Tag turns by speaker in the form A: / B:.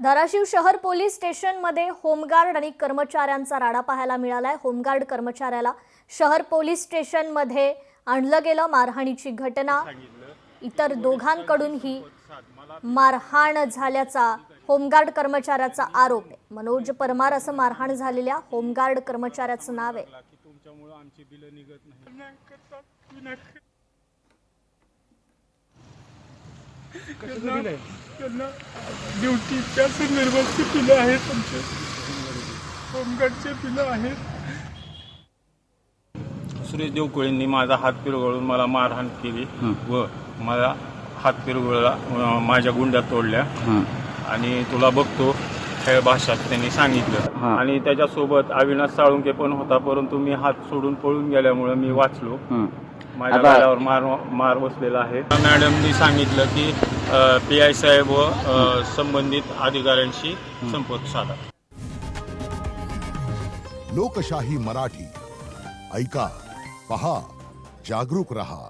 A: धाराशिव शहर पोलीस स्टेशनमध्ये होमगार्ड आणि कर्मचाऱ्यांचा राडा पाहायला मिळालाय। होमगार्ड कर्मचाऱ्याला शहर पोलीस स्टेशनमध्ये आणलं गेलं। मारहाणीची घटना, इतर दोघांकडूनही मारहाण झाल्याचा होमगार्ड कर्मचाऱ्याचा आरोप आहे। मनोज परमार असं मारहाण झालेल्या होमगार्ड कर्मचाऱ्याचं नाव आहे।
B: ड्युटीच्या संदर्भातची बिलं आहेत, आमचे होमगार्डचे बिलं आहेत।
C: सुरेश देवकुळेंनी माझा हात पिरगळून मला मारहाण केली व मला हात पिरगळला, माझ्या गुंड्या तोडल्या आणि तुला बघतो ह्या भाषात त्यांनी सांगितलं। आणि त्याच्यासोबत अविनाश साळुंके पण होता, परंतु मी हात सोडून पळून गेल्यामुळे मी वाचलो। माझ्या गालावर मार बसलेला आहे। मॅडमनी सांगितलं की PI साहेब व संबंधित अधिकाऱ्यांशी संपर्क साधा।
D: लोकशाही मराठी ऐका, पहा, जागरूक रहा।